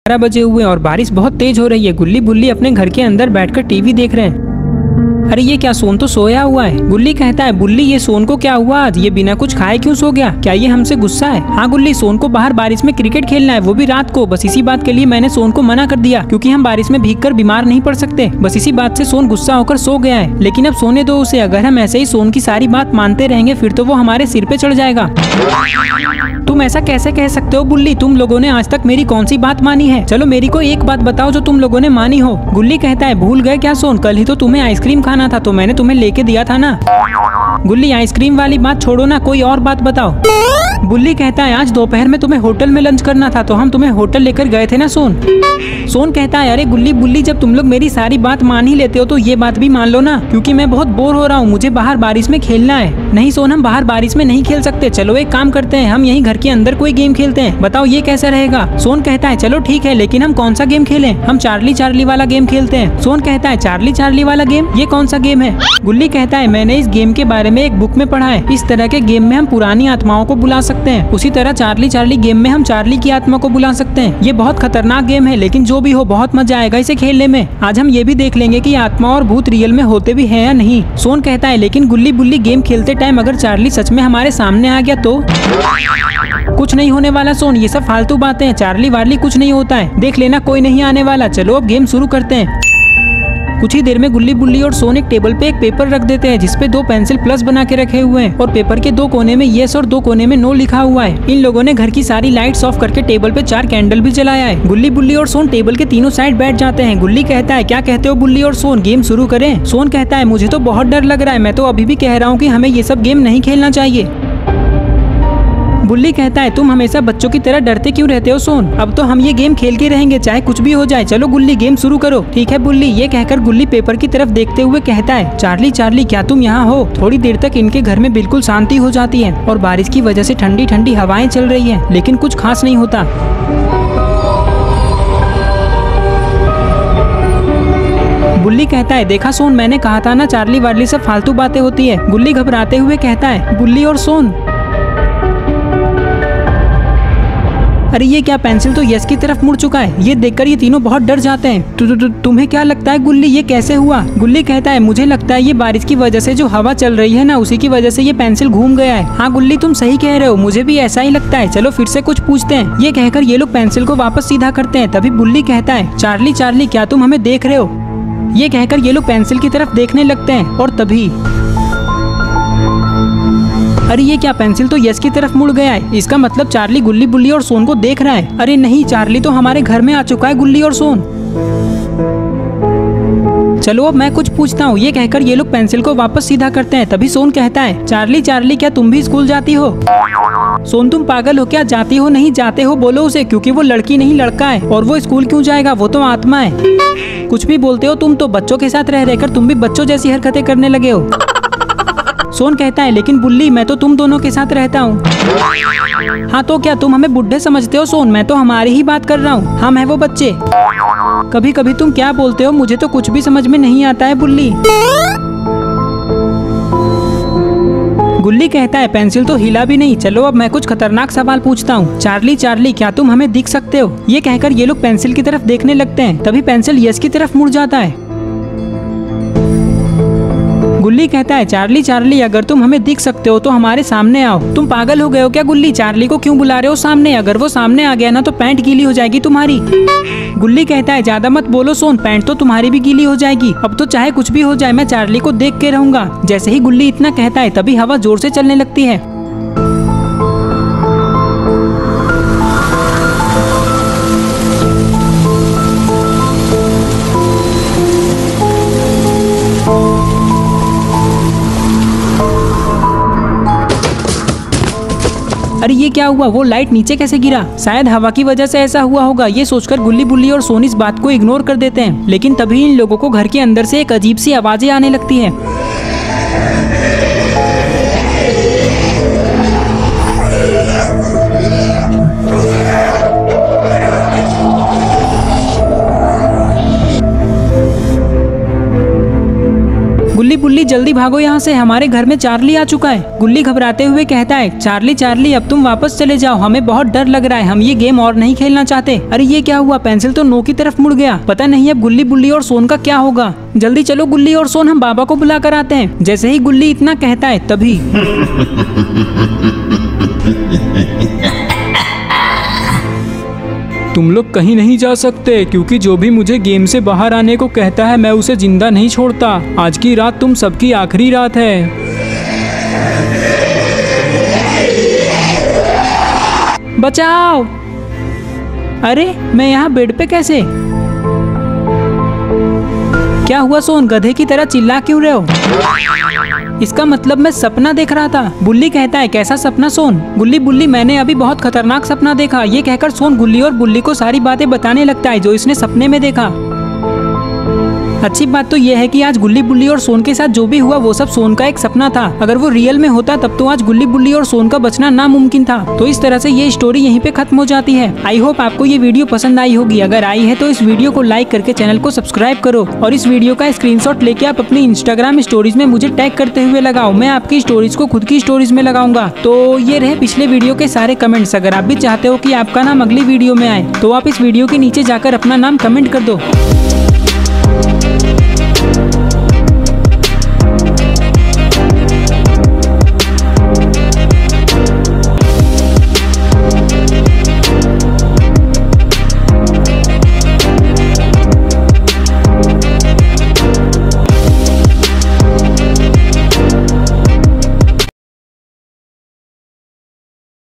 11 बजे हुए और बारिश बहुत तेज हो रही है। गुल्ली बुल्ली अपने घर के अंदर बैठकर टीवी देख रहे हैं। अरे ये क्या, सोन तो सोया हुआ है। गुल्ली कहता है, बुल्ली ये सोन को क्या हुआ आज, ये बिना कुछ खाए क्यों सो गया, क्या ये हमसे गुस्सा है? हाँ गुल्ली, सोन को बाहर बारिश में क्रिकेट खेलना है, वो भी रात को। बस इसी बात के लिए मैंने सोन को मना कर दिया, क्योंकि हम बारिश में भीगकर बीमार नहीं पड़ सकते। बस इसी बात से सोन गुस्सा होकर सो गया है। लेकिन अब सोने दो उसे। अगर हम ऐसे ही सोन की सारी बात मानते रहेंगे फिर तो वो हमारे सिर पे चढ़ जाएगा। तुम ऐसा कैसे कह सकते हो बुल्ली, तुम लोगों ने आज तक मेरी कौन सी बात मानी है? चलो मेरी को एक बात बताओ जो तुम लोगों ने मानी हो। गुल्ली कहता है, भूल गए क्या सोन, कल ही तो तुम्हें आइसक्रीम खाना था तो मैंने तुम्हें लेके दिया था ना। गुल्ली, आइसक्रीम वाली बात छोड़ो ना, कोई और बात बताओ। बुल्ली कहता है, आज दोपहर में तुम्हें होटल में लंच करना था तो हम तुम्हें होटल लेकर गए थे ना सोन। सोन कहता है, अरे गुल्ली बुल्ली, जब तुम लोग मेरी सारी बात मान ही लेते हो तो ये बात भी मान लो ना, क्योंकि मैं बहुत बोर हो रहा हूँ, मुझे बाहर बारिश में खेलना है। नहीं सोन, हम बाहर बारिश में नहीं खेल सकते। चलो एक काम करते हैं, हम यहीं घर के अंदर कोई गेम खेलते हैं, बताओ ये कैसा रहेगा? सोन कहता है, चलो ठीक है, लेकिन हम कौन सा गेम खेलें? हम चार्ली चार्ली वाला गेम खेलते हैं। सोन कहता है, चार्ली चार्ली वाला गेम, ये कौन सा गेम है? गुल्ली कहता है, मैंने इस गेम के बारे में एक बुक में पढ़ा है। इस तरह के गेम में हम पुरानी आत्माओं को बुला सकते हैं, उसी तरह चार्ली चार्ली गेम में हम चार्ली की आत्मा को बुला सकते हैं। ये बहुत खतरनाक गेम है, लेकिन जो भी हो बहुत मजा आएगा इसे खेलने में। आज हम ये भी देख लेंगे कि आत्मा और भूत रियल में होते भी हैं या नहीं। सोन कहता है, लेकिन गुल्ली बुल्ली, गेम खेलते टाइम अगर चार्ली सच में हमारे सामने आ गया तो? कुछ नहीं होने वाला सोन, ये सब फालतू बातें हैं, चार्ली वार्ली कुछ नहीं होता है, देख लेना कोई नहीं आने वाला। चलो अब गेम शुरू करते हैं। कुछ ही देर में गुल्ली बुल्ली और सोन एक टेबल पे एक पेपर रख देते हैं जिसपे 2 पेंसिल प्लस बना के रखे हुए हैं और पेपर के 2 कोने में येस और 2 कोने में नो लिखा हुआ है। इन लोगों ने घर की सारी लाइट्स ऑफ करके टेबल पे 4 कैंडल भी जलाया है। गुल्ली बुल्ली और सोन टेबल के तीनों साइड बैठ जाते हैं। गुल्ली कहता है, क्या कहते हो बुल्ली और सोन, गेम शुरू करें? सोन कहता है, मुझे तो बहुत डर लग रहा है, मैं तो अभी भी कह रहा हूँ कि हमें ये सब गेम नहीं खेलना चाहिए। बुल्ली कहता है, तुम हमेशा बच्चों की तरह डरते क्यों रहते हो सोन, अब तो हम ये गेम खेल के रहेंगे चाहे कुछ भी हो जाए। चलो गुल्ली, गेम शुरू करो। ठीक है बुल्ली, ये कहकर गुल्ली पेपर की तरफ देखते हुए कहता है, चार्ली चार्ली, क्या तुम यहाँ हो? थोड़ी देर तक इनके घर में बिल्कुल शांति हो जाती है और बारिश की वजह से ठंडी ठंडी हवाएं चल रही है, लेकिन कुछ खास नहीं होता। बुल्ली कहता है, देखा सोन, मैंने कहा था ना चार्ली वार्ली सब फालतू बातें होती है। गुल्ली घबराते हुए कहता है, बुल्ली और सोन, अरे ये क्या, पेंसिल तो यस की तरफ मुड़ चुका है। ये देखकर ये तीनों बहुत डर जाते हैं। तुम्हें क्या लगता है गुल्ली, ये कैसे हुआ? गुल्ली कहता है, मुझे लगता है ये बारिश की वजह से जो हवा चल रही है ना, उसी की वजह से ये पेंसिल घूम गया है। हाँ गुल्ली, तुम सही कह रहे हो, मुझे भी ऐसा ही लगता है। चलो फिर से कुछ पूछते हैं। ये कहकर ये लोग पेंसिल को वापस सीधा करते हैं। तभी बुल्ली कहता है, चार्ली चार्ली, क्या तुम हमें देख रहे हो? ये कहकर ये लोग पेंसिल की तरफ देखने लगते हैं और तभी, अरे ये क्या, पेंसिल तो यस की तरफ मुड़ गया है। इसका मतलब चार्ली गुल्ली बुल्ली और सोन को देख रहा है। अरे नहीं, चार्ली तो हमारे घर में आ चुका है गुल्ली और सोन। चलो अब मैं कुछ पूछता हूँ। ये कहकर ये लोग पेंसिल को वापस सीधा करते हैं। तभी सोन कहता है, चार्ली चार्ली, क्या तुम भी स्कूल जाती हो? सोन, तुम पागल हो क्या, जाती हो नहीं जाते हो बोलो उसे, क्योंकि वो लड़की नहीं लड़का है और वो स्कूल क्यों जाएगा, वो तो आत्मा है। कुछ भी बोलते हो तुम तो, बच्चों के साथ रह रहकर तुम भी बच्चों जैसी हरकतें करने लगे हो। सोन कहता है, लेकिन बुल्ली, मैं तो तुम दोनों के साथ रहता हूँ। हाँ तो क्या तुम हमें बुढ़े समझते हो सोन, मैं तो हमारी ही बात कर रहा हूँ, हम है वो बच्चे। कभी कभी तुम क्या बोलते हो, मुझे तो कुछ भी समझ में नहीं आता है बुल्ली। गुल्ली कहता है, पेंसिल तो हिला भी नहीं। चलो अब मैं कुछ खतरनाक सवाल पूछता हूँ। चार्ली चार्ली, क्या तुम हमें दिख सकते हो? ये कहकर ये लोग पेंसिल की तरफ देखने लगते हैं। तभी पेंसिल यस की तरफ मुड़ जाता है। गुल्ली कहता है, चार्ली चार्ली, अगर तुम हमें दिख सकते हो तो हमारे सामने आओ। तुम पागल हो गए हो क्या गुल्ली, चार्ली को क्यों बुला रहे हो सामने? अगर वो सामने आ गया ना तो पैंट गीली हो जाएगी तुम्हारी। गुल्ली कहता है, ज्यादा मत बोलो सोन, पैंट तो तुम्हारी भी गीली हो जाएगी। अब तो चाहे कुछ भी हो जाए, मैं चार्ली को देख के रहूंगा। जैसे ही गुल्ली इतना कहता है तभी हवा जोर से चलने लगती है। अरे ये क्या हुआ, वो लाइट नीचे कैसे गिरा? शायद हवा की वजह से ऐसा हुआ होगा। ये सोचकर गुल्ली बुल्ली और सोन इस बात को इग्नोर कर देते हैं। लेकिन तभी इन लोगों को घर के अंदर से एक अजीब सी आवाजें आने लगती हैं। गुल्ली बुल्ली जल्दी भागो यहाँ से, हमारे घर में चार्ली आ चुका है। गुल्ली घबराते हुए कहता है, चार्ली चार्ली अब तुम वापस चले जाओ, हमें बहुत डर लग रहा है, हम ये गेम और नहीं खेलना चाहते। अरे ये क्या हुआ, पेंसिल तो नो की तरफ मुड़ गया। पता नहीं अब गुल्ली बुल्ली और सोन का क्या होगा। जल्दी चलो गुल्ली और सोन, हम बाबा को बुला कर आते हैं। जैसे ही गुल्ली इतना कहता है तभी तुम लोग कहीं नहीं जा सकते, क्योंकि जो भी मुझे गेम से बाहर आने को कहता है मैं उसे जिंदा नहीं छोड़ता। आज की रात तुम सबकी आखिरी रात है। बचाओ। अरे मैं यहाँ बेड पे कैसे? क्या हुआ सोन, गधे की तरह चिल्ला क्यों रहे हो? इसका मतलब मैं सपना देख रहा था। बुल्ली कहता है, कैसा सपना सोन? गुल्ली बुल्ली मैंने अभी बहुत खतरनाक सपना देखा। ये कहकर सोन गुल्ली और बुल्ली को सारी बातें बताने लगता है जो इसने सपने में देखा। अच्छी बात तो यह है कि आज गुल्ली बुल्ली और सोन के साथ जो भी हुआ वो सब सोन का एक सपना था। अगर वो रियल में होता तब तो आज गुल्ली बुल्ली और सोन का बचना नामुमकिन था। तो इस तरह से ये स्टोरी यहीं पे खत्म हो जाती है। आई होप आपको ये वीडियो पसंद आई होगी। अगर आई है तो इस वीडियो को लाइक करके चैनल को सब्सक्राइब करो और इस वीडियो का स्क्रीनशॉट लेके आप अपनी इंस्टाग्राम स्टोरीज में मुझे टैग करते हुए लगाओ। मैं आपकी स्टोरीज को खुद की स्टोरीज में लगाऊंगा। तो ये रहे पिछले वीडियो के सारे कमेंट्स। अगर आप भी चाहते हो कि आपका नाम अगली वीडियो में आए तो आप इस वीडियो के नीचे जाकर अपना नाम कमेंट कर दो।